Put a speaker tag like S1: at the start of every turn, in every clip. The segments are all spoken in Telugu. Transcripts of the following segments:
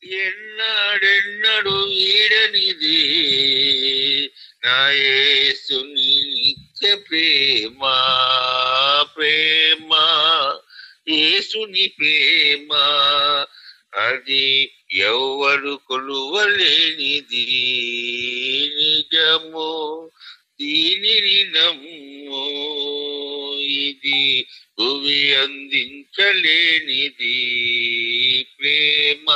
S1: ఎన్నాడెన్నడు వీడనిది నా యేసుని నిత్య ప్రేమ ప్రేమ యేసుని ప్రేమ అది ఎవ్వరు కొలువలేనిది నిజము దీనిని నమ్ము ఇది భువి అందించలేనిది ప్రేమ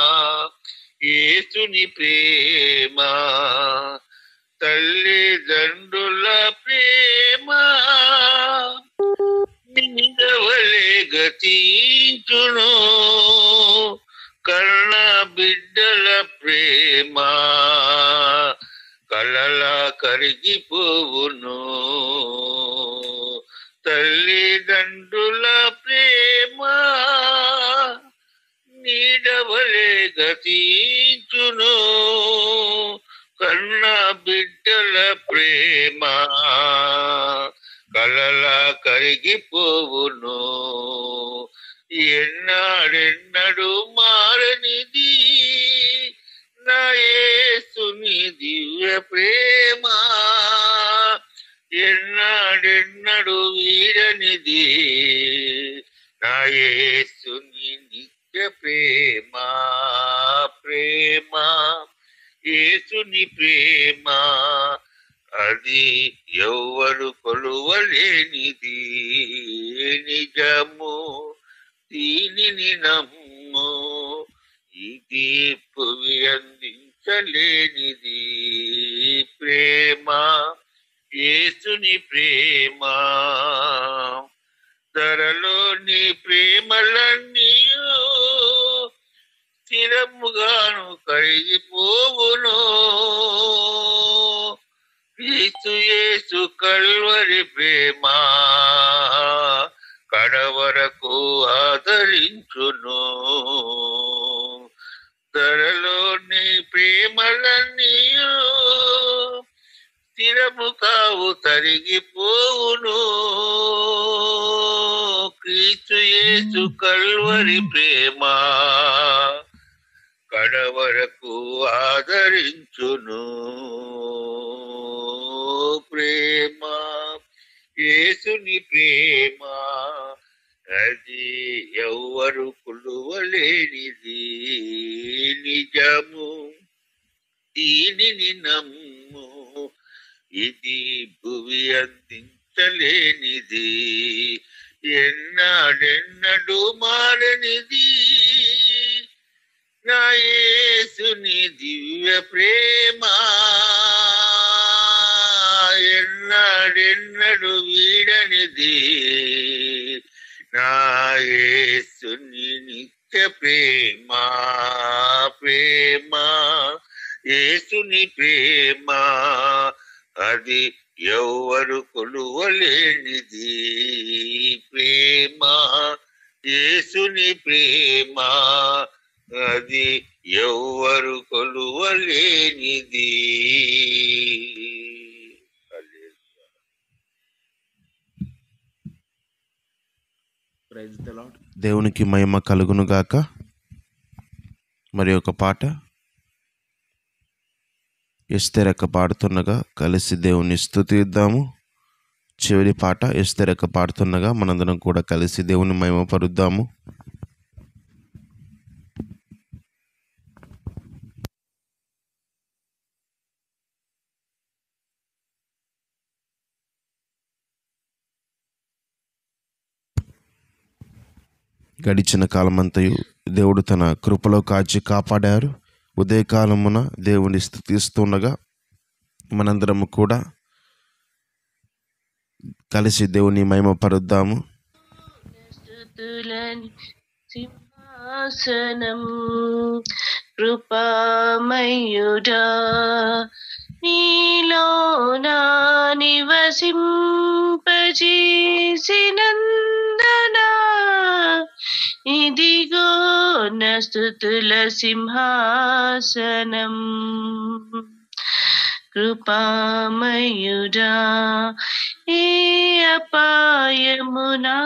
S1: యేసుని ప్రేమ తల్లిదండ్రుల ప్రేమ నిందవలే గతించును కర్ణ బిడ్డల ప్రేమ కలలా కరిగిపోవును తల్లిదండ్రుల ప్రేమ నీడవలే గతించును కన్న బిడ్డల ప్రేమ కలలా కరిగిపోవును ఎన్నాడెన్నడు మారనిది నా యేసుని దివ్య ప్రేమ ఎన్నాడెన్నడు వీడనిది నా యేసుని నిత్య ప్రేమ ప్రేమ యేసుని ప్రేమ అది ఎవ్వరు కొలువలేనిది నిజము దీనిని నమ్ము ఇది భువి అందించలేనిది ప్రేమ యేసుని ప్రేమ ధరలోని ప్రేమలన్నీ స్థిరముగాను కరిగిపోవును క్రీస్తు యేసు కల్వరి ప్రేమ కడవరకు ఆదరించును ధరలోని ప్రేమలన్నీ స్థిరము కావు తరిగిపోవును క్రీస్తు యేసు కల్వరి ప్రేమ కడవరకు ఆదరించును ప్రేమ యేసుని ప్రేమ అది ఎవ్వరు కొలువలేనిది నిజము దీనిని నమ్ము ఇది భువి అందించలేనిది ఎన్నాడెన్నడు మారనిది నా యేసుని దివ్య ప్రేమ ఎన్నాడెన్నడు వీడనిది నా యేసుని నిత్య ప్రేమ ప్రేమ యేసుని ప్రేమ అది ఎవ్వరు కొలువలేనిది ప్రేమ యేసుని ప్రేమ అది ఎవ్వరు కొలువలేనిది.
S2: దేవునికి మహిమ కలుగును గాక. మరి ఒక పాట ఎస్తెరక పాడుతుండగా కలిసి దేవుని స్తుతిద్దాము. చివరి పాట ఎస్తెరక పాడుతుండగా మనందరం కూడా కలిసి దేవుని మహిమపరుద్దాము. గడిచిన కాలమంతయు దేవుడు తన కృపలో కాచి కాపాడారు. ఉదయకాలమున దేవుని స్తుతిస్తుండగా మనందరము కూడా కలిసి దేవుని మహిమపరుద్దాము.
S3: సింహాసనం కృపామయుడా నీలో నా నివసింపజేసినందనా ఇదిగో నా స్తుతుల సింహాసనం కృపామయుడా ఏ అపాయము నా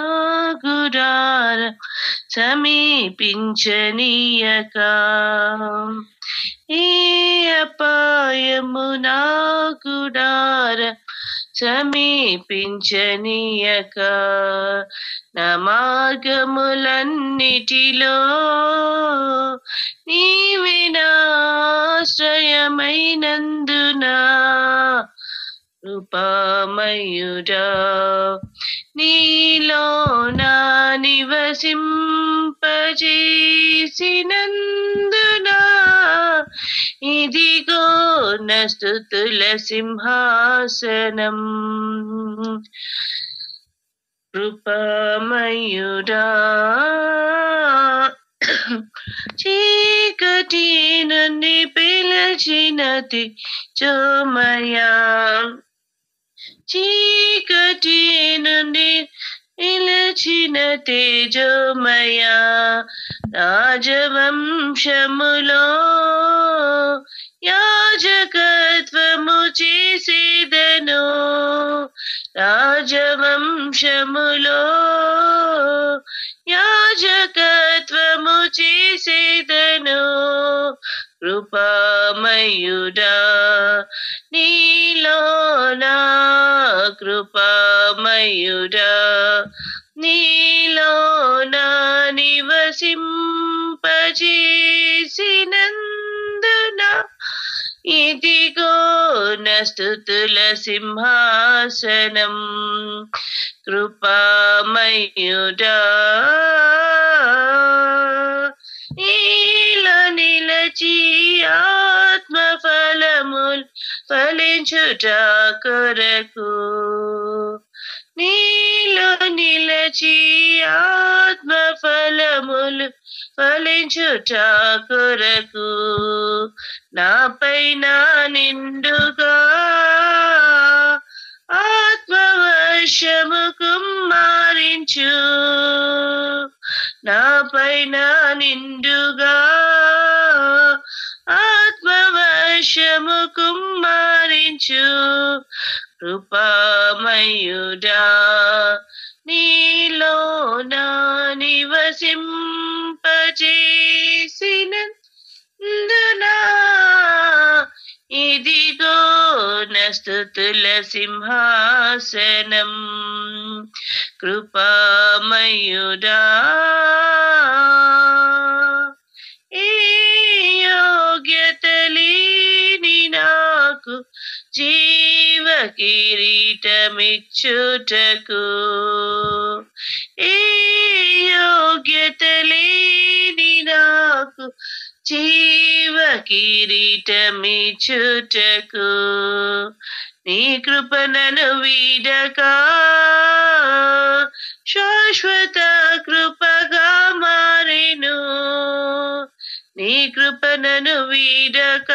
S3: గుడార సమీపించనీయక ఈ అపాయము నా గుడార సమీపించనీయక నా మార్గములన్నిటిలో నీవే నాశ్రయమైనందున కృపామయుడా నీలో నా నివసింపజేసినందున ఇదిగో నా స్తుతుల సింహాసనం కృపామయుడా చీకటి నుండి పిలిచినది చోమయా చీకటి నుండి పిలిచిన తేజోమయ రాజవంశములో యాజకత్వము చేసేదను రాజవంశములో యాజకత్వము చేసేదను కృపామయుడా నీలో నా కృపామయుడా నీలో నా నివసింపజేసినందున ఇదిగో నా స్తుతుల సింహాసనం కృపామయుడా నీలో నిలచి ఆత్మఫలములు ఫలించుట కొరకు నీలో నిలచి ఆత్మఫలములు ఫలించుట కొరకు నాపైన నిండుగా ఆత్మవర్షము కుమ్మరించు నాపైన నిండుగా ఆత్మవర్షము కుమ్మరించు కృపామయుడా నీలో నా నివసింపజేసినందున ఇదిగో నా స్తుతుల సింహాసనం కృపామయుడా ఏ యోగ్యత లేని నాకు జీవ కిరీటమిచ్చుటకు ఏ యోగ్యత లేని నాకు జీవ కిరీటమిచ్చుటకు నీ కృపణను వీడక శాశ్వత కృపగా మారెను నీ కృపణను వీడక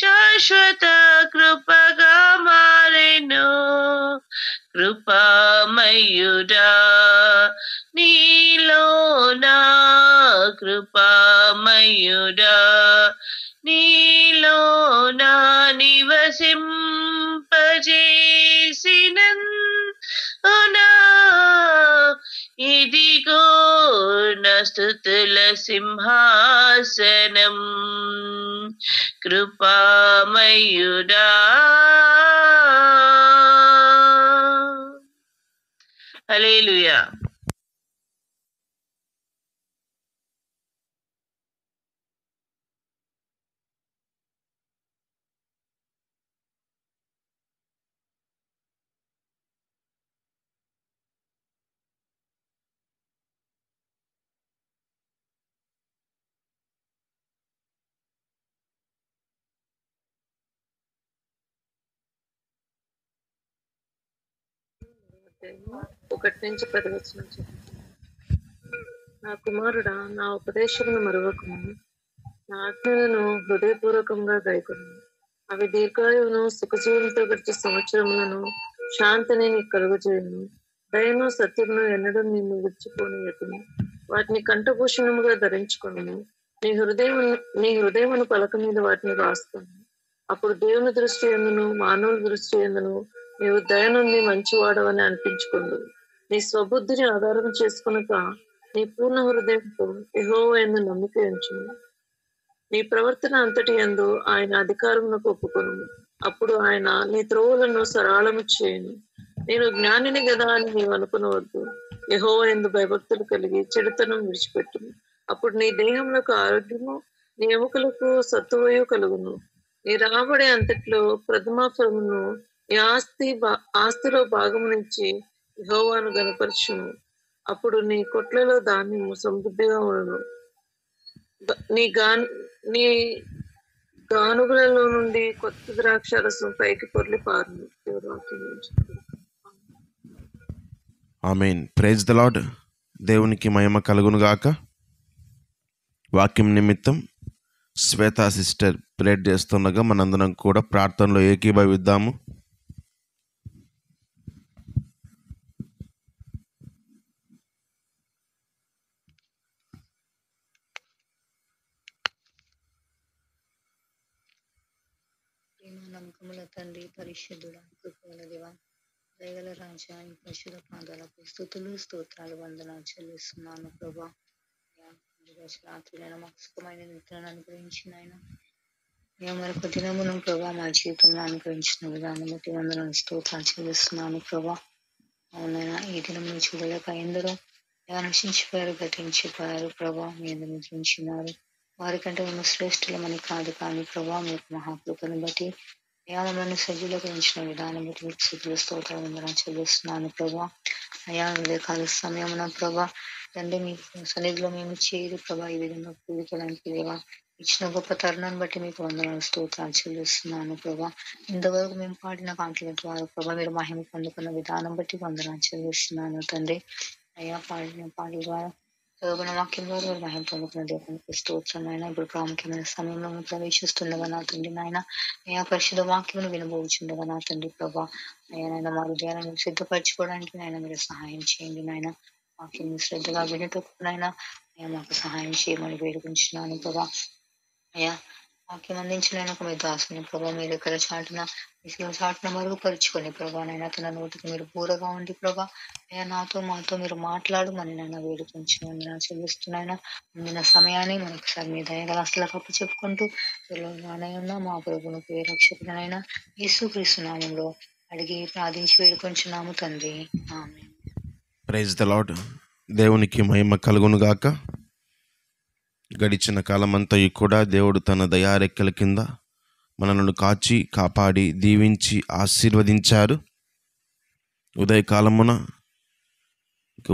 S3: శాశ్వత కృపగా మారెను కృపామయుడా నీలో నా కృపామయుడా నీలో నా నివసింపజేసినందున ఇదిగో నా స్తుతుల సింహాసనం కృపామయుడా హల్లెలూయా.
S4: ఒకటి నుంచి 10 వచనం చదువుతాను. నా కుమారుడా, నా ఉపదేశమును మరువకము, నా ఆజ్ఞలను హృదయపూర్వకంగా గైకొనుము. అవి దీర్ఘాయువును సుఖజీవంతో గడిచే సంవత్సరములను శాంతిని నీకు కలుగజేయును. దయను సత్యమును ఎన్నడూ నిన్ను విడిచిపోనియకును. వాటిని కంఠభూషణముగా ధరించుకొనుము. నీ హృదయమును పలక మీద వాటిని రాసుకొను. అప్పుడు దేవుని దృష్టి ఎందును మానవుల దృష్టి ఎందును నీవు దయనుంది మంచివాడవని అనిపించుకుందు. నీ స్వబుద్ధిని ఆధారం చేసుకొనక నీ పూర్ణ హృదయంతో యెహోవా యందు నమ్మిక ఉంచుము. నీ ప్రవర్తన అంతటి యందు ఆయన అధికారమునకు ఒప్పుకొను. అప్పుడు ఆయన నీ త్రోవలను సరళము చేయను. నేను జ్ఞానిని గదా అని నీవు అనుకునవద్దు. యెహోవా యందు భయభక్తులు కలిగి చెడుతనం విడిచిపెట్టుము. అప్పుడు నీ దేహములకు ఆరోగ్యము, నీ ఎముకలకు సత్తువయు కలుగును. నీ రాబడే అంతట్లో ప్రథమ ఫలమును నీ ఆస్తిలో భాగము నుంచి యెహోవాను గనపరచుము. అప్పుడు నీ కొట్లలో ధాన్యము సమృద్ధిగా ఉండును. నీ గానుగులలో నుండి కొత్త ద్రాక్ష రసం పైకి పొర్లి పారును. దేవుడి వాక్యం నుంచి.
S2: ఆమేన్. Praise the lord. దేవునికి మహిమ కలుగును గాక. వాక్యం నిమిత్తం శ్వేతా సిస్టర్ ప్రేర్ చేస్తుండగా మనందరం కూడా ప్రార్థనలో ఏకీభవిద్దాము.
S5: నమ్మకముల తండ్రి, పరిశుద్ధుడ, కృపగల దేవా, దయగల రాజా, ఈ పరిశుద్ధ పాదాలకు స్తుతులు స్తోత్రాలు వందనాలు చెల్లిస్తున్నాను ప్రభా. రాత్రులైనా మాకు సుఖమైన నిద్రను అనుగ్రహించిన ఆయన మరొక దినమును ప్రభా మా జీవితంలో అనుగ్రహించిన విధానం బట్టి వందనాలు స్తోత్రాలు చెల్లిస్తున్నాను ప్రభా. అవునైనా ఈ దినం చూడలేక ఎందరో నశించిపోయారు, గతించిపోయారు ప్రభా. మీరు నిద్రించినారు. వారికంటే మేము శ్రేష్ఠులమని కాదు కానీ ప్రభా, మీకు మహాకృపను బట్టి మమ్మల్ని సజ్జులకు ఉంచిన విధానం బట్టి మీకు స్తుతులు స్తోత్రాలు వందనాలు చెల్లిస్తున్నాను ప్రభా. అయా ఉదయకాల సమయమున ప్రభా తండ్రి మీ సన్నిధిలో మేము చేరి ప్రభా ఈ విధంగా పూజించడానికి దేవా ఇచ్చిన గొప్ప తరుణాన్ని బట్టి మీకు వందనాలు స్తోత్రాలు చెల్లిస్తున్నాను ప్రభా. ఇంతవరకు మేము పాడిన పాటల ద్వారా ప్రభా మీరు మహిమ పొందుకున్న విధానం బట్టి వందనాలు చెల్లిస్తున్నాను తండ్రి. అయ్యా పాడిన పాటల ద్వారా చదువుకున్న వాక్యం ద్వారా మహిమ పొందుకున్న దేవునికి స్తోత్రం అయినా. ఇప్పుడు ప్రాముఖ్యమైన సమయంలో మేము ప్రవేశిస్తుండగా నా తండ్రి నాయన అయ్యా పరిశుద్ధ వాక్యం వినబోచుండగా నా తండ్రి ప్రభా అయ్యా నాయన మా హృదయాలను సిద్ధపరచుకోవడానికి నాయన మీరు సహాయం చేయండి నాయన. వాక్యం శ్రద్ధగా వినటకునైనా అయ్యా మాకు సహాయం చేయమని వేడుకుంటున్నాను ప్రభా. అయ్యా వాక్యం అందించిన ఒక మీ దాసుని ప్రభా మీరు ఇక్కడ చాటున చాటున మరుగుపరుచుకొని ప్రభా నైనా తన నోటికి మీరు పూరగా ఉండి ప్రభా అయ్యా నాతో మాతో మీరు మాట్లాడమని నన్ను వేడుకుంటున్నాను చెల్లిస్తున్నాయినా. ముందున్న సమయాన్ని మనఒకసారి మీ దయగల అసలు కప్పు చెప్పుకుంటూ నానైనా మా ప్రభునికి రక్షకుడనైనా యేసుక్రీస్తు నామంలో అడిగి ప్రార్థించి వేడుకుంటున్నాము తండ్రి. ఆమేన్.
S2: Praise the lord. దేవునికి మహిమ కలుగును గాక. గడిచిన కాలమంతా కూడా దేవుడు తన దయారెక్కల కింద మనలను కాచి కాపాడి దీవించి ఆశీర్వదించారు.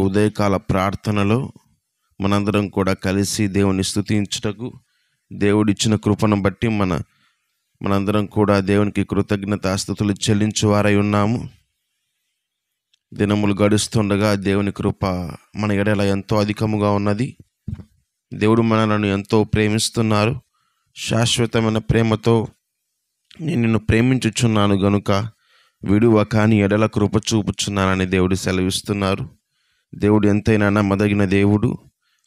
S2: ఉదయకాల ప్రార్థనలో మనందరం కూడా కలిసి దేవుని స్తుతించుటకు దేవుడిచ్చిన కృపను బట్టి మనందరం కూడా దేవునికి కృతజ్ఞతాస్తుతులు చెల్లించువారై ఉన్నాము. దినములు గడుస్తుండగా దేవుని కృప మన ఎడల ఎంతో అధికముగా ఉన్నది. దేవుడు మనలను ఎంతో ప్రేమిస్తున్నారు. శాశ్వతమైన ప్రేమతో నేను నిన్ను ప్రేమించుచున్నాను గనుక విడువక నీ ఎడల కృప చూపుచున్నానని దేవుడు సెలవిస్తున్నారు. దేవుడు ఎంతైనా నమ్మదగిన దేవుడు,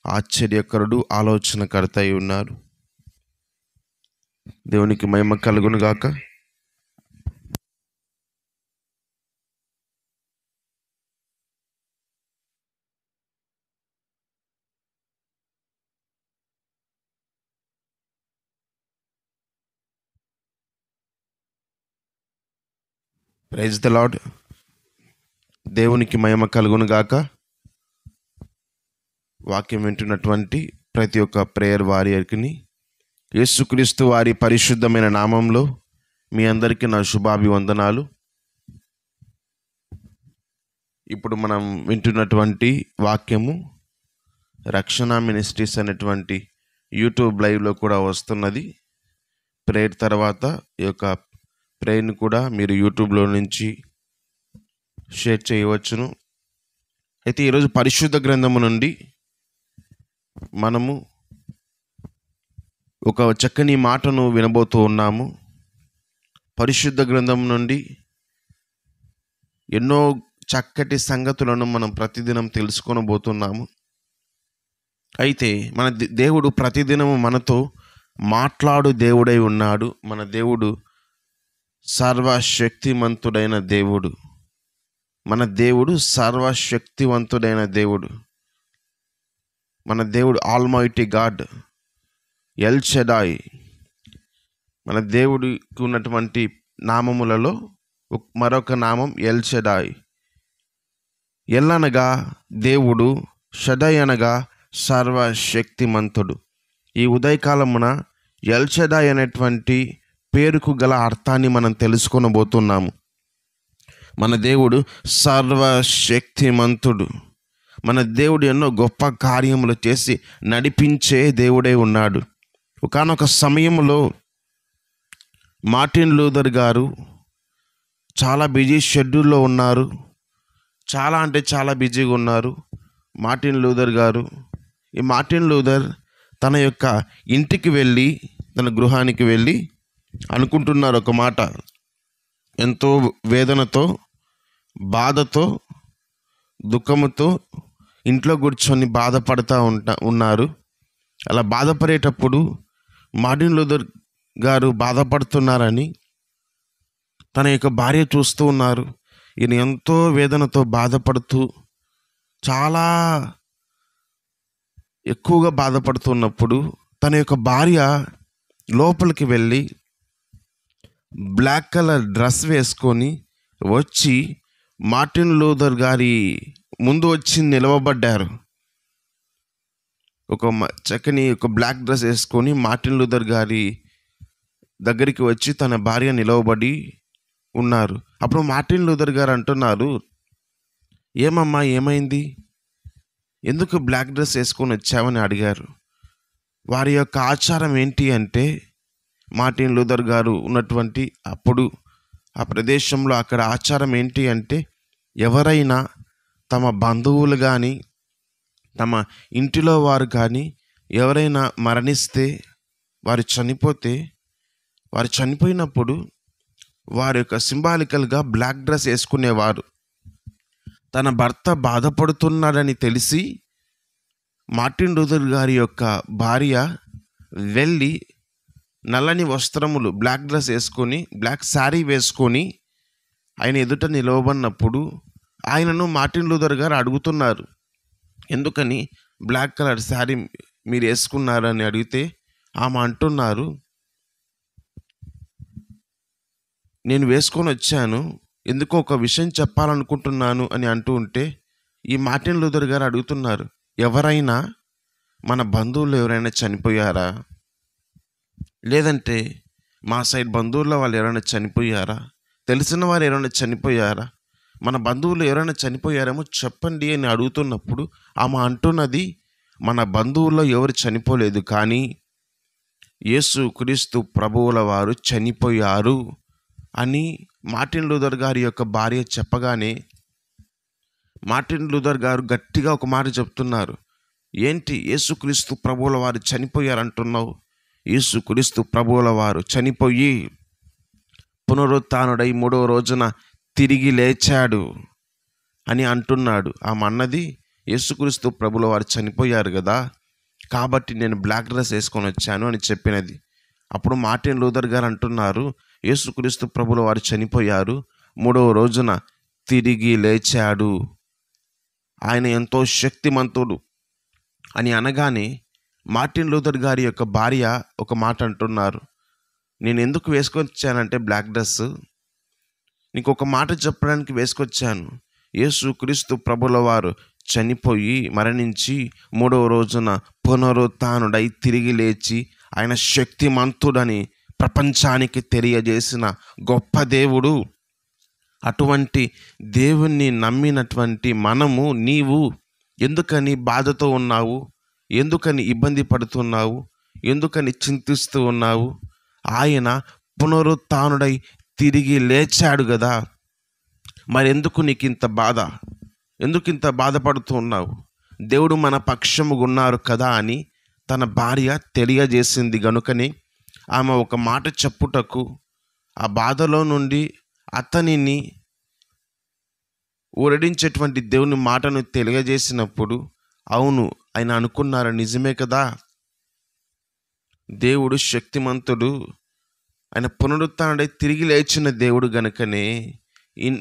S2: ఆశ్చర్యకరుడు, ఆలోచనకర్త అయి ఉన్నారు. దేవునికి మహిమ కలుగును గాక. Praise the lord. దేవునికి మహిమ కలుగును గాక. వాక్యం వింటున్నటువంటి ప్రతి ఒక్క ప్రేయర్ వారియర్కి యేసుక్రీస్తు వారి పరిశుద్ధమైన నామంలో మీ అందరికీ నా శుభాభివందనాలు. ఇప్పుడు మనం వింటున్నటువంటి వాక్యము రక్షణ మినిస్ట్రీస్ అనేటువంటి యూట్యూబ్ లైవ్లో కూడా వస్తున్నది. ప్రేయర్ తర్వాత ఈ యొక్క ప్రేయర్ని కూడా మీరు యూట్యూబ్లో నుంచి షేర్ చేయవచ్చును. అయితే ఈరోజు పరిశుద్ధ గ్రంథము నుండి మనము ఒక చక్కని మాటను వినబోతూ ఉన్నాము. పరిశుద్ధ గ్రంథం నుండి ఎన్నో చక్కటి సంగతులను మనం ప్రతిదినం తెలుసుకొనబోతున్నాము. అయితే మన దేవుడు ప్రతిదినము మనతో మాట్లాడు దేవుడై ఉన్నాడు. మన దేవుడు సర్వశక్తిమంతుడైన దేవుడు. మన దేవుడు సర్వశక్తివంతుడైన దేవుడు. మన దేవుడు ఆల్మైటీ గాడ్, ఎల్ షెడాయ్. మన దేవుడికి ఉన్నటువంటి నామములలో మరొక నామం ఎల్ షెడాయ్. ఎల్ అనగా దేవుడు, షెడాయ్ అనగా సర్వశక్తిమంతుడు. ఈ ఉదయకాలమున ఎల్ షెడాయ్ అనేటువంటి పేరుకు గల అర్థాన్ని మనం తెలుసుకొనబోతున్నాము. మన దేవుడు సర్వశక్తిమంతుడు. మన దేవుడు ఎన్నో గొప్ప కార్యములు చేసి నడిపించే దేవుడే ఉన్నాడు. ఒకానొక సమయంలో మార్టిన్ లూథర్ గారు చాలా బిజీ షెడ్యూల్లో ఉన్నారు. చాలా అంటే చాలా బిజీగా ఉన్నారు మార్టిన్ లూథర్ గారు. ఈ మార్టిన్ లూథర్ తన యొక్క ఇంటికి వెళ్ళి, తన గృహానికి వెళ్ళి అనుకుంటున్నారు ఒక మాట. ఎంతో వేదనతో, బాధతో, దుఃఖముతో ఇంట్లో కూర్చొని బాధపడుతూ ఉన్నారు. అలా బాధపడేటప్పుడు మార్టిన్ లూథర్ గారు బాధపడుతున్నారని తన యొక్క భార్య చూస్తూ ఉన్నారు. ఈయన ఎంతో వేదనతో బాధపడుతూ, చాలా ఎక్కువగా బాధపడుతున్నప్పుడు తన యొక్క భార్య లోపలికి వెళ్ళి బ్లాక్ కలర్ డ్రెస్ వేసుకొని వచ్చి మార్టిన్ లూథర్ గారి ముందు వచ్చి నిలవబడ్డారు. చక్కని ఒక బ్లాక్ డ్రెస్ వేసుకొని మార్టిన్ లూథర్ గారి దగ్గరికి వచ్చి తన భార్య నిలవబడి ఉన్నారు. అప్పుడు మార్టిన్ లూథర్ గారు అంటున్నారు, ఏమమ్మా ఏమైంది, ఎందుకు బ్లాక్ డ్రెస్ వేసుకొని వచ్చావని అడిగారు. వారి యొక్క ఆచారం ఏంటి అంటే, మార్టిన్ లూథర్ గారు ఉన్నటువంటి అప్పుడు ఆ ప్రదేశంలో అక్కడ ఆచారం ఏంటి అంటే, ఎవరైనా తమ బంధువులు కానీ, తమ ఇంటిలో వారు కానీ ఎవరైనా మరణిస్తే, వారు చనిపోయినప్పుడు వారి యొక్క సింబాలికల్గా బ్లాక్ డ్రెస్ వేసుకునేవారు. తన భర్త బాధపడుతున్నాడని తెలిసి మార్టిన్ లూథర్ గారి యొక్క భార్య వెళ్ళి నల్లని వస్త్రములు, బ్లాక్ డ్రెస్ వేసుకొని, బ్లాక్ శారీ వేసుకొని ఆయన ఎదుట నిలవబడినప్పుడు ఆయనను మార్టిన్ లూథర్ గారు అడుగుతున్నారు, ఎందుకని బ్లాక్ కలర్ శారీ మీరు వేసుకున్నారని అడిగితే ఆమె అంటున్నారు, నేను వేసుకొని వచ్చాను, ఎందుకో ఒక విషయం చెప్పాలనుకుంటున్నాను అని అంటూ ఉంటే ఈ మార్టిన్ లూథర్ గారు అడుగుతున్నారు, ఎవరైనా మన బంధువులు ఎవరైనా చనిపోయారా, లేదంటే మా సైడ్ బంధువుల్లో వాళ్ళు ఎవరైనా చనిపోయారా, తెలిసిన వారు ఎవరైనా చనిపోయారా, మన బంధువులు ఎవరైనా చనిపోయారేమో చెప్పండి అని అడుగుతున్నప్పుడు ఆమె అంటున్నది, మన బంధువుల్లో ఎవరు చనిపోలేదు, కానీ యేసు క్రీస్తు ప్రభువుల వారు చనిపోయారు అని మార్టిన్ లూథర్ గారి యొక్క భార్య చెప్పగానే మార్టిన్ లూథర్ గారు గట్టిగా ఒక మాట చెప్తున్నారు, ఏంటి యేసుక్రీస్తు ప్రభువుల వారు చనిపోయారంటున్నావు, యేసుక్రీస్తు ప్రభువుల వారు చనిపోయి పునరుత్థానుడై 3వ రోజున తిరిగి లేచాడు అని అంటున్నాడు. ఆమె అన్నది, యేసుక్రీస్తు ప్రభువుల వారు చనిపోయారు కదా, కాబట్టి నేను బ్లాక్ డ్రెస్ వేసుకొని వచ్చాను అని చెప్పినది. అప్పుడు మార్టిన్ లూథర్ గారు అంటున్నారు, యేసుక్రీస్తు ప్రభువుల వారు చనిపోయారు, 3వ రోజున తిరిగి లేచాడు, ఆయన ఎంతో శక్తిమంతుడు అని అనగానే మార్టిన్ లూథర్ గారి యొక్క భార్య ఒక మాట అంటున్నారు, నేను ఎందుకు వేసుకొచ్చానంటే బ్లాక్ డ్రెస్, నీకు ఒక మాట చెప్పడానికి వేసుకొచ్చాను. యేసుక్రీస్తు ప్రభువుల వారు చనిపోయి మరణించి 3వ రోజున పునరుత్థానుడై తిరిగి లేచి ఆయన శక్తిమంతుడని ప్రపంచానికి తెలియజేసిన గొప్ప దేవుడు. అటువంటి దేవుణ్ణి నమ్మినటువంటి మనము, నీవు ఎందుకని బాధతో ఉన్నావు, ఎందుకని ఇబ్బంది పడుతున్నావు, ఎందుకని చింతిస్తూ ఉన్నావు, ఆయన పునరుత్థానుడై తిరిగి లేచాడు కదా, మరి ఎందుకు నీకు ఇంత బాధ, ఎందుకు ఇంత బాధపడుతూ ఉన్నావు, దేవుడు మన పక్షముగా ఉన్నారు కదా అని తన భార్య తెలియజేసింది. గనుకని ఆమె ఒక మాట చెప్పుటకు ఆ బాధలో నుండి అతనిని ఊరడించేటువంటి దేవుని మాటను తెలియజేసినప్పుడు, అవును ఆయన అనుకున్నారు, నిజమే కదా, దేవుడు శక్తిమంతుడు, ఆయన పునరుత్థానుడై తిరిగి లేచిన దేవుడు గనుకనే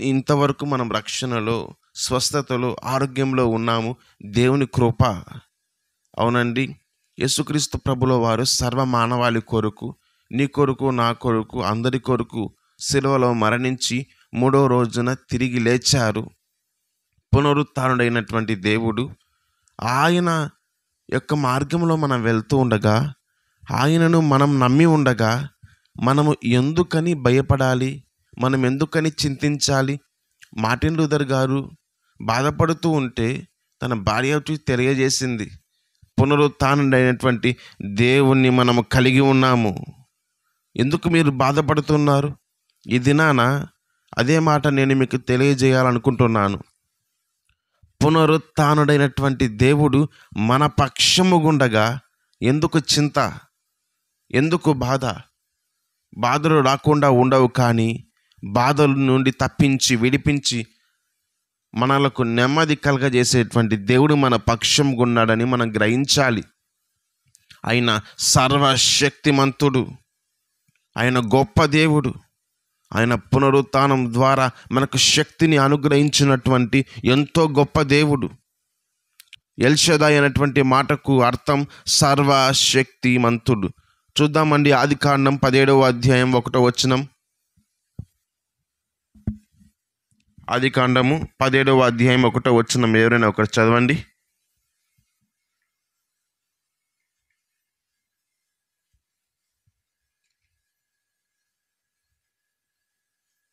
S2: ఇంతవరకు మనం రక్షణలో, స్వస్థతలో, ఆరోగ్యంలో ఉన్నాము. దేవుని కృప. అవునండి, యేసుక్రీస్తు ప్రభుల వారు సర్వ మానవాళి కొరకు, నీ కొరకు, నా కొరకు, అందరి కొరకు శిలువలో మరణించి 3వ రోజున తిరిగి లేచారు. పునరుత్థానుడైనటువంటి దేవుడు ఆయన యొక్క మార్గంలో మనం వెళ్తూ ఉండగా, ఆయనను మనం నమ్మి ఉండగా, మనము ఎందుకని భయపడాలి, మనం ఎందుకని చింతించాలి? మార్టిన్ లూథర్ గారు బాధపడుతూ ఉంటే తన భార్యకు తెలియజేసింది, పునరుత్థానుడైనటువంటి దేవుణ్ణి మనము కలిగి ఉన్నాము, ఎందుకు మీరు బాధపడుతున్నారు? ఈ దినాన అదే మాట నేను మీకు తెలియజేయాలనుకుంటున్నాను. పునరుత్థానుడైనటువంటి దేవుడు మన పక్షము గుండగా ఎందుకు చింత, ఎందుకు బాధ? బాధలు రాకుండా ఉండవు, కానీ బాధల నుండి తప్పించి విడిపించి మనలకు నెమ్మది కలగజేసేటువంటి దేవుడు మన పక్షం ఉన్నాడని మనం గ్రహించాలి. ఆయన సర్వశక్తిమంతుడు, ఆయన గొప్ప దేవుడు. ఆయన పునరుత్థానం ద్వారా మనకు శక్తిని అనుగ్రహించినటువంటి ఎంతో గొప్ప దేవుడు. ఎల్షదాయ్ అనేటువంటి మాటకు అర్థం సర్వశక్తిమంతుడు. చూద్దామండి, ఆదికాండం 17వ అధ్యాయం 1వ వచనం. ఆదికాండము 17వ అధ్యాయం 1వ వచనం ఎవరైనా ఒకరు చదవండి.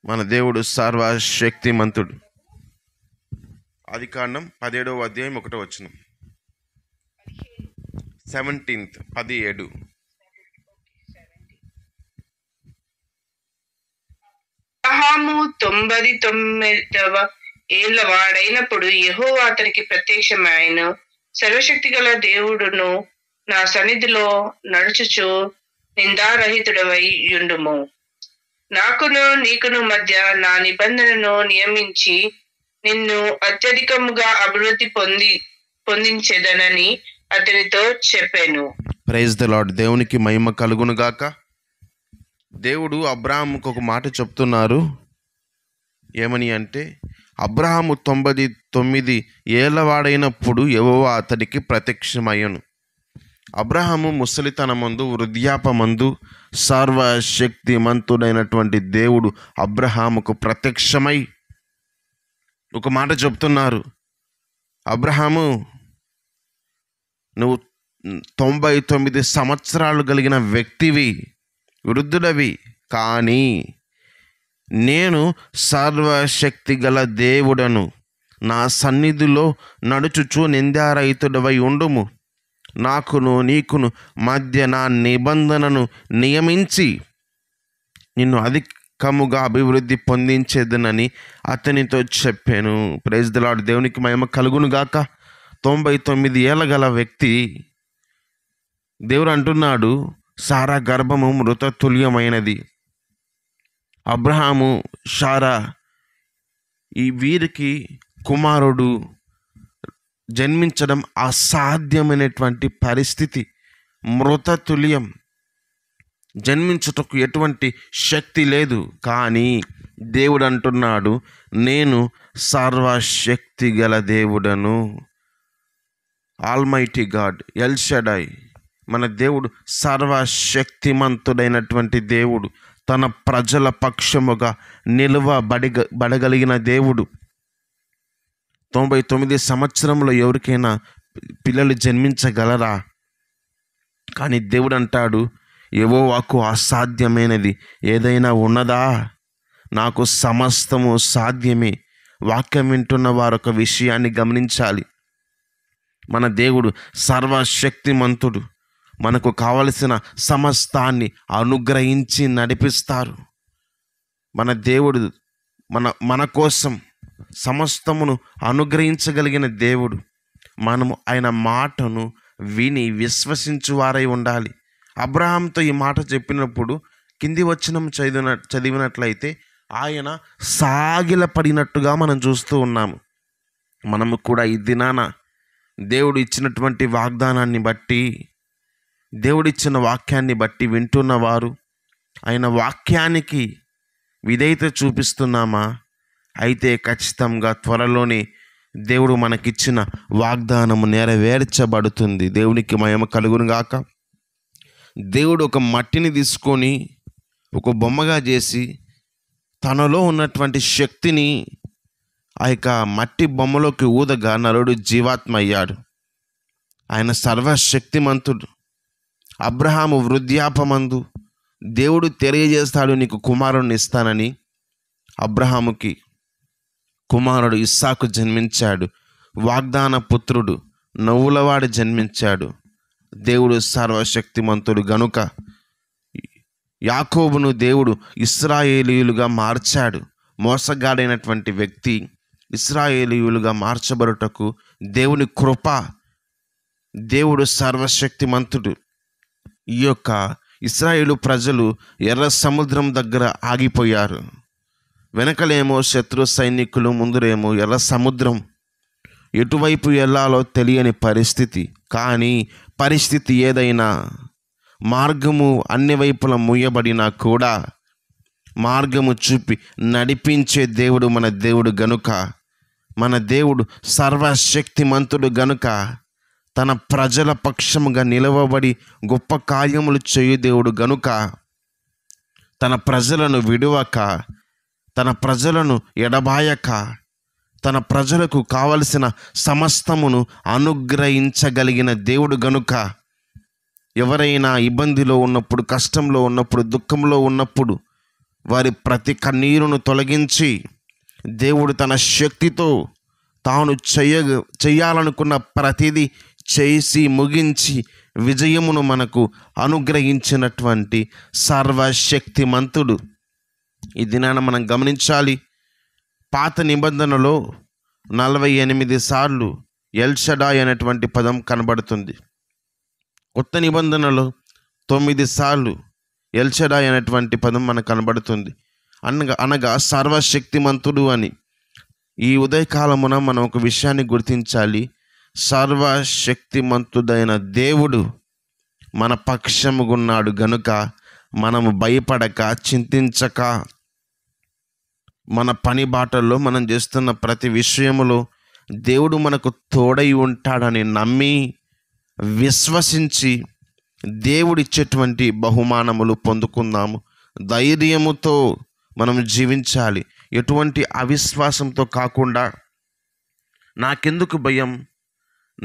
S2: మన దేవుడు సర్వశక్తిమంతుడు. ఆదికాండం 17వ అధ్యాయం 1వ వచనం. 17
S6: అబ్రహాము 99వ ఏళ్ల వాడైనప్పుడు యెహోవా అతనికి ప్రత్యక్షమైన సర్వశక్తి గల దేవుడును, నా సన్నిధిలో నడుచుచు నిందారహితుడవై యుండుము. నాకును నీకును మధ్య నా నిబంధనను నియమించి నిన్ను అత్యధికముగా అభివృద్ధి పొందించేదనని అతనితో చెప్పాను.
S2: Praise the Lord. దేవునికి మహిమ కలుగును గాక. దేవుడు అబ్రహాముకు ఒక మాట చెప్తున్నారు. ఏమని అంటే, అబ్రహాము 99 ఏళ్లవాడైనప్పుడు యెహోవా అతడికి ప్రత్యక్షమయ్యను. అబ్రహాము ముసలితనమందు, వృద్ధాపమందు సర్వశక్తిమంతుడైనటువంటి దేవుడు అబ్రహాముకు ప్రత్యక్షమై ఒక మాట చెప్తున్నారు. అబ్రహాము, నువ్వు 99 సంవత్సరాలు కలిగిన వ్యక్తివి, వృద్ధుడవి, కానీ నేను సర్వశక్తి గల దేవుడను, నా సన్నిధిలో నడుచుచు నిందారహితుడవై ఉండుము. నాకును నీకును మధ్య నా నిబంధనను నియమించి నిన్ను అధికముగా అభివృద్ధి పొందించేదనని అతనితో చెప్పాను. Praise the Lord. దేవునికి మహిమ కలుగును గాక. 99 ఏళ్ళ గల వ్యక్తి దేవుడు అంటున్నాడు, సారా గర్భము మృతతుల్యమైనది. అబ్రహాము, శారా ఈ వీరికి కుమారుడు జన్మించడం అసాధ్యమైనటువంటి పరిస్థితి, మృతతుల్యం, జన్మించుటకు ఎటువంటి శక్తి లేదు. కానీ దేవుడు అంటున్నాడు, నేను సర్వశక్తి గల దేవుడను. ఆల్మైటీ గాడ్, ఎల్షడాయ్, మన దేవుడు సర్వశక్తిమంతుడైనటువంటి దేవుడు, తన ప్రజల పక్షముగా నిలువబడగలిగిన దేవుడు. 99 సంవత్సరంలో ఎవరికైనా పిల్లలు జన్మించగలరా? కానీ దేవుడు అంటాడు, యెహోవాకు అసాధ్యమైనది ఏదైనా ఉన్నదా? నాకు సమస్తము సాధ్యమే. వాక్యం వింటున్న వారు ఒక విషయాన్ని గమనించాలి. మన దేవుడు సర్వశక్తిమంతుడు. మనకు కావలసిన సమస్తాన్ని అనుగ్రహించి నడిపిస్తారు. మన దేవుడు మన కోసం సమస్తమును అనుగ్రహించగలిగిన దేవుడు. మనము ఆయన మాటను విని విశ్వసించువారై ఉండాలి. అబ్రహాంతో ఈ మాట చెప్పినప్పుడు కింది వచనం చదివినట్లయితే ఆయన సాగిలపడినట్టుగా మనం చూస్తూ ఉన్నాము. మనము కూడా ఈ దినాన దేవుడు ఇచ్చినటువంటి వాగ్దానాన్ని బట్టి, దేవుడిచ్చిన వాక్యాన్ని బట్టి వింటున్నవారు ఆయన వాక్యానికి విధేయత చూపిస్తున్నామా? అయితే ఖచ్చితంగా త్వరలోనే దేవుడు మనకిచ్చిన వాగ్దానము నెరవేర్చబడుతుంది. దేవునికి మహిమ కలుగును గాక. దేవుడు ఒక మట్టిని తీసుకొని ఒక బొమ్మగా చేసి తనలో ఉన్నటువంటి శక్తిని ఆ యొక్క మట్టి బొమ్మలోకి ఊదగా నరుడు జీవాత్మ అయ్యాడు. ఆయన సర్వశక్తిమంతుడు. అబ్రహాము వృద్ధాపమందు దేవుడు తెలియజేస్తాడు, నీకు కుమారుడిని ఇస్తానని. అబ్రహాముకి కుమారుడు ఇస్సాకు జన్మించాడు. వాగ్దాన పుత్రుడు నవ్వులవాడు జన్మించాడు. దేవుడు సర్వశక్తిమంతుడు గనుక యాకోబును దేవుడు ఇశ్రాయేలీయులుగా మార్చాడు. మోసగాడైనటువంటి వ్యక్తి ఇశ్రాయేలీయులుగా మార్చబడుటకు దేవుని కృప. దేవుడు సర్వశక్తిమంతుడు. ఈ యొక్క ఇశ్రాయేలు ప్రజలు ఎర్ర సముద్రం దగ్గర ఆగిపోయారు. వెనకలేమో శత్రు సైనికులు, ముందురేమో ఎర్ర సముద్రం. ఎటువైపు వెళ్ళాలో తెలియని పరిస్థితి. కానీ పరిస్థితి ఏదైనా, మార్గము అన్ని వైపుల మూయబడినా కూడా మార్గము చూపి నడిపించే దేవుడు మన దేవుడు గనుక, మన దేవుడు సర్వశక్తిమంతుడు గనుక తన ప్రజల పక్షముగా నిలవబడి గొప్ప కార్యములు చేయు దేవుడు గనుక తన ప్రజలను విడువక, తన ప్రజలను ఎడబాయక, తన ప్రజలకు కావలసిన సమస్తమును అనుగ్రహించగలిగిన దేవుడు గనుక ఎవరైనా ఇబ్బందిలో ఉన్నప్పుడు, కష్టంలో ఉన్నప్పుడు, దుఃఖంలో ఉన్నప్పుడు వారి ప్రతి కన్నీరును తొలగించి దేవుడు తన శక్తితో తాను చేయాలనుకున్న ప్రతిదీ చేసి ముగించి విజయమును మనకు అనుగ్రహించినటువంటి సర్వశక్తిమంతుడు. ఈ దినాన మనం గమనించాలి. పాత నిబంధనలో 48 సార్లు ఎల్ షడాయ్ అనేటువంటి పదం కనబడుతుంది. కొత్త నిబంధనలో 9 సార్లు ఎల్ షడాయ్ అనేటువంటి పదం మనకు కనబడుతుంది. అనగా సర్వశక్తిమంతుడు అని. ఈ ఉదయకాలమున మనం ఒక విషయాన్ని గుర్తించాలి. సర్వశక్తిమంతుడైన దేవుడు మన పక్షముగున్నాడు గనుక మనము భయపడక, చింతించక, మన పని బాటల్లో మనం చేస్తున్న ప్రతి విషయములో దేవుడు మనకు తోడై ఉంటాడని నమ్మి విశ్వసించి దేవుడిచ్చేటువంటి బహుమానములు పొందుకుందాము. ధైర్యముతో మనం జీవించాలి. ఎటువంటి అవిశ్వాసంతో కాకుండా, నాకెందుకు భయం,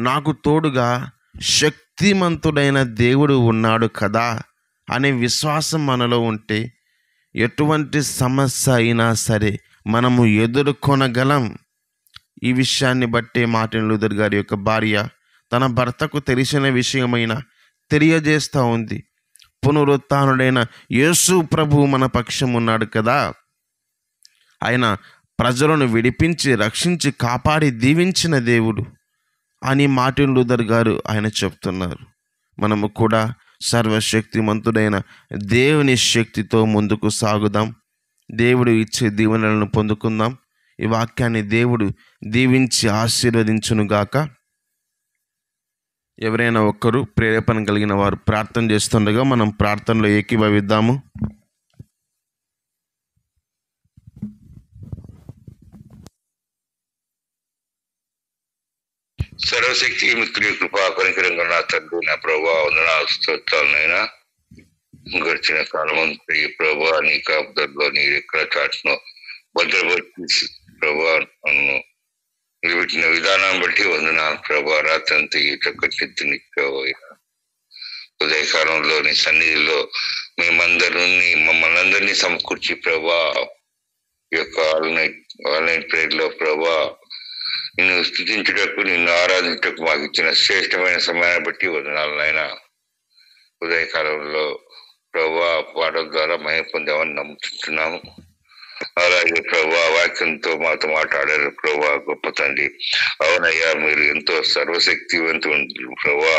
S2: నాకు తోడుగా శక్తిమంతుడైన దేవుడు ఉన్నాడు కదా అనే విశ్వాసం మనలో ఉంటే ఎటువంటి సమస్య అయినా సరే మనము ఎదుర్కొనగలం. ఈ విషయాన్ని బట్టే మార్టిన్ లూథర్ గారి యొక్క భార్య తన భర్తకు తెలిసిన విషయమైన తెలియజేస్తూ ఉంది. పునరుత్థానుడైన యేసు ప్రభువు మన పక్షం ఉన్నాడు కదా, ఆయన ప్రజలను విడిపించి, రక్షించి, కాపాడి దీవించిన దేవుడు అని మార్టిన్ లూథర్ గారు ఆయన చెప్తున్నారు. మనము కూడా సర్వశక్తిమంతుడైన దేవుని శక్తితో ముందుకు సాగుదాం. దేవుడు ఇచ్చే దీవెనలను పొందుకుందాం. ఈ వాక్యాన్ని దేవుడు దీవించి ఆశీర్వదించునుగాక. ఎవరైనా ఒక్కరు ప్రేరేపణ కలిగిన వారు ప్రార్థన చేస్తుండగా మనం ప్రార్థనలో ఏకీభవిద్దాము.
S1: సర్వశక్తి మిత్రుడి కృపా కనికరంగా నా తండ్రి, నా ప్రభా వందనాలు స్తోత్రాలనైనా. గడిచిన కాలం అంతా ఈ ప్రభా నీ కాపుదల్లో నీ రెక్కల చాటును భద్రపరిచి ప్రభా నన్ను నిలబెట్టిన విధానాన్ని బట్టి వందనాలు ప్రభా. రాత్రంతా ఈ చక్కటి నిత్యపోయినా ఉదయకాలంలో నీ సన్నిధిలో మమ్మల్ని అందరినీ సమకూర్చి ప్రభా ఈ యొక్క ఆన్లైన్ ప్రేయర్లో ప్రభా నిన్ను స్తుతించుటకు, నిన్ను ఆరాధించుటకు మాకు ఇచ్చిన శ్రేష్టమైన సమయాన్ని బట్టి వందనాలనైనా. ఉదయకాలంలో ప్రభా పాటల ద్వారా మహిమ పొందామని నమ్ముతున్నాము. అలాగే ప్రభా వాక్యంతో మాతో మాట్లాడారు ప్రభా గొప్ప తండ్రి. అవునయ్యా, మీరు ఎంతో సర్వశక్తివంతుడు ప్రభా,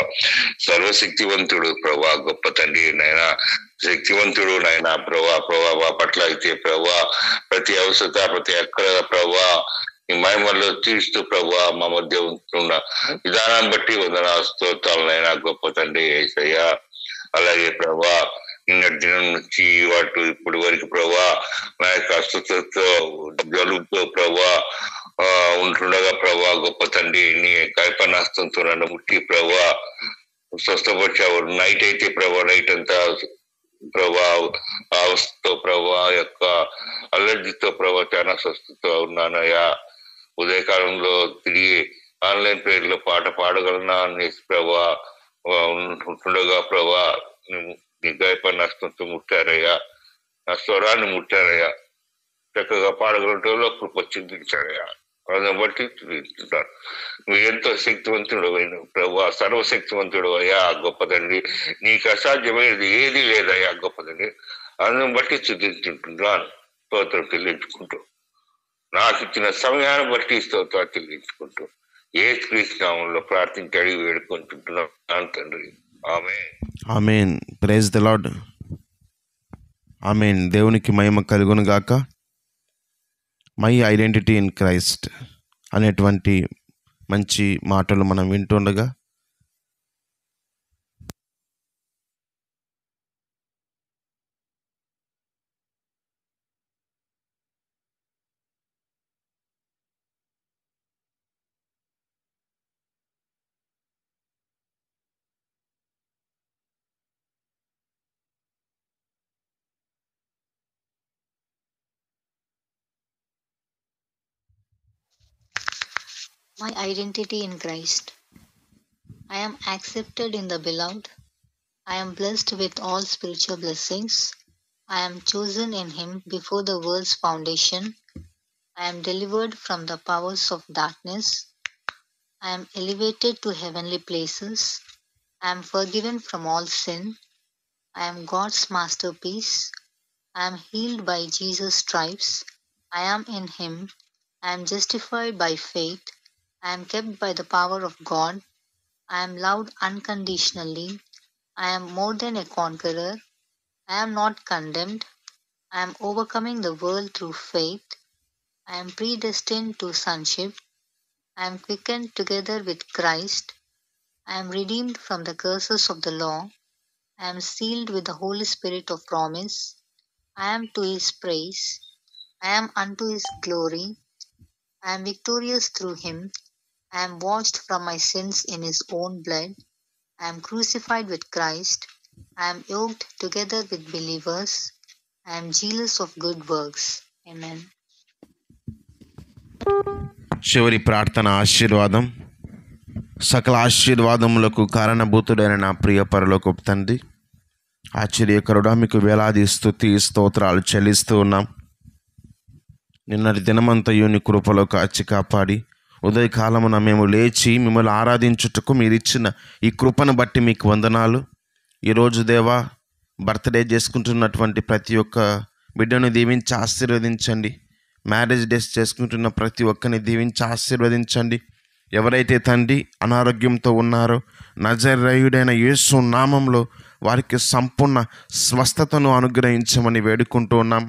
S1: సర్వశక్తివంతుడు ప్రభా గొప్ప తండ్రి నైనా, శక్తివంతుడు నైనా ప్రభా. మా పట్ల అయితే ప్రభా ప్రతి అవసరత, ప్రతి అక్కడ ప్రభా ఈ మహిమలో తీరుస్తూ ప్రభా మా మధ్య ఉంటున్న విధానాన్ని బట్టి వందనాలు స్తోత్రాలనైనా గొప్ప తండ్రి యేసయ్యా. అలాగే ప్రభా నిన్నటి దినం నుంచి వాటి ఇప్పటి వరకు ప్రభా నా యొక్క అస్వస్థతతో జలుబుతో ప్రభా ఉంటుండగా ప్రభా గొప్ప తండ్రి నీ కల్పనాస్తంతో నన్ను ముట్టి ప్రభా స్వస్థపరిచావు. నైట్ అయితే ప్రభా నైట్ అంతా ప్రభా అవస్థతో ప్రభా యొక్క అలర్జీతో ప్రభా చాలా స్వస్థతో ఉన్నానయ్యా. ఉదయకాలంలో తిరిగి ఆన్లైన్ ప్రేయర్లో పాట పాడగలనా అనేసి ప్రభా ఉంటుండగా ప్రభా నీ గాయపడి నష్టంతో ముట్టారయ్యా, నా స్వరాన్ని ముట్టారయ్యా. చక్కగా పాడగలటంలో కృప చిందించారయ్యా. దాన్ని బట్టి చూపించుంటారు. నువ్వు ఎంతో శక్తివంతుడు అయిన ప్రభా, సర్వశక్తివంతుడు అయ్యా గొప్ప తండ్రి. నీకు అసాధ్యమైనది ఏది లేదయ్యా గొప్ప తండ్రి. అందుని బట్టి చుద్దించుంటున్నాను. స్తోత్రం చెల్లించుకుంటూ నాకు ఇచ్చిన సమయాన్ని బట్టి స్తోత్రాలు చెల్లించుకుంటూ యేసుక్రీస్తు నామములో ప్రార్థించి అడిగి వేడుకుంటున్నాను తండ్రి. Amen.
S2: Amen. Praise the lord. Amen. దేవునికి మహిమ కలుగును గాక. మై ఐడెంటిటీ ఇన్ క్రైస్ట్ అనేటువంటి మంచి మాటలు మనం వింటుండగా
S5: My identity in Christ. I am accepted in the beloved. I am blessed with all spiritual blessings. I am chosen in Him before the world's foundation. I am delivered from the powers of darkness. I am elevated to heavenly places. I am forgiven from all sin. I am God's masterpiece. I am healed by Jesus' stripes. I am in Him. I am justified by faith. I am kept by the power of God. I am loved unconditionally. I am more than a conqueror. I am not condemned. I am overcoming the world through faith. I am predestined to sonship. I am quickened together with Christ. I am redeemed from the curses of the law. I am sealed with the Holy Spirit of promise. I am to His praise. I am unto His glory. I am victorious through Him. I am washed from my sins in His own blood. I am crucified with Christ. I am yoked together with believers. I am jealous of good works. Amen.
S2: చివరి ప్రార్థన ఆశీర్వాదం. సకల ఆశీర్వాదములకు కారణభూతుడైన నా ప్రియ పరలోకపు తండ్రి, ఆశ్చర్యకరుడా, మీకు వేలాది స్తుతి స్తోత్రాలు చెల్లిస్తూ ఉన్నాం. నిన్నటి దినమంతయు నీ కృపలో కాచి కాపాడి ఉదయకాలమున మేము లేచి మిమ్మల్ని ఆరాధించుటకు మీరు ఇచ్చిన ఈ కృపను బట్టి మీకు వందనాలు. ఈరోజు దేవా, బర్త్డే చేసుకుంటున్నటువంటి ప్రతి ఒక్క బిడ్డను దీవించి ఆశీర్వదించండి. మ్యారేజ్ డేస్ చేసుకుంటున్న ప్రతి ఒక్కరిని దీవించి ఆశీర్వదించండి. ఎవరైతే తండ్రి అనారోగ్యంతో ఉన్నారో నజరేయుడైన యేసు నామంలో వారికి సంపూర్ణ స్వస్థతను అనుగ్రహించమని వేడుకుంటూ ఉన్నాం.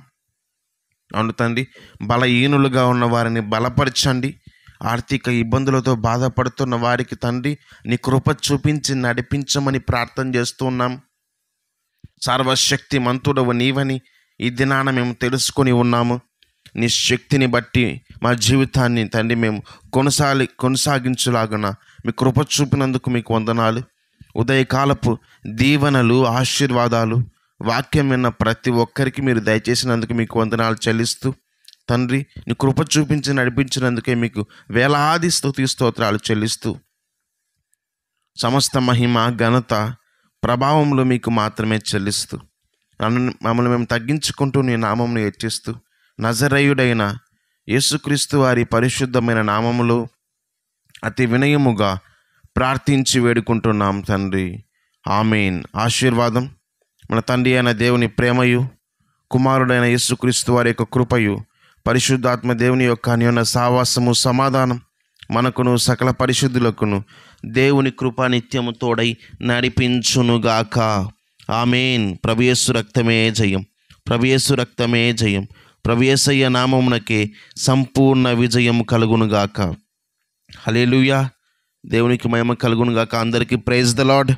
S2: అవును తండ్రి, బలహీనులుగా ఉన్న వారిని బలపరచండి. ఆర్థిక ఇబ్బందులతో బాధపడుతున్న వారికి తండ్రి నీ కృప చూపించి నడిపించమని ప్రార్థన చేస్తున్నాం. సర్వశక్తి మంతుడవు నీవని ఈ దినాన మేము తెలుసుకొని ఉన్నాము. నీ శక్తిని బట్టి మా జీవితాన్ని తండ్రి మేము కొనసాగించులాగున మీ కృప చూపినందుకు మీకు వందనాలు. ఉదయకాలపు దీవెనలు, ఆశీర్వాదాలు, వాక్యం విన్న ప్రతి ఒక్కరికి మీరు దయచేసినందుకు మీకు వందనాలు చెల్లిస్తూ తండ్రి నీ కృప చూపించి నడిపించినందుకే మీకు వేలాది స్తుతి స్తోత్రాలు చెల్లిస్తూ సమస్త మహిమ, ఘనత, ప్రభావములు మీకు మాత్రమే చెల్లిస్తూ మమ్మల్ని మేము తగ్గించుకుంటూ నీ నామమును హెచ్చిస్తూ నజరేయుడైన యేసుక్రీస్తు వారి పరిశుద్ధమైన నామములో అతి వినయముగా ప్రార్థించి వేడుకుంటున్నాం తండ్రి. ఆమేన్. ఆశీర్వాదం మన తండ్రి అయిన దేవుని ప్రేమయు, కుమారుడైన యేసుక్రీస్తు వారి యొక్క కృపయు, పరిశుద్ధాత్మ దేవుని యొక్క అన్యోన్య సావాసము, సమాధానం మనకును సకల పరిశుద్ధులకును దేవుని కృప నిత్యము తోడై నడిపించునుగాక. ఆమేన్. ప్రభు యేసు రక్తమే జయం, ప్రభు యేసు రక్తమే జయం. ప్రభు యేసయ్య నామమునకే సంపూర్ణ విజయం కలుగునుగాక. హల్లెలూయా. దేవునికి మహిమ కలుగునుగాక. అందరికీ ప్రైజ్ ద లార్డ్.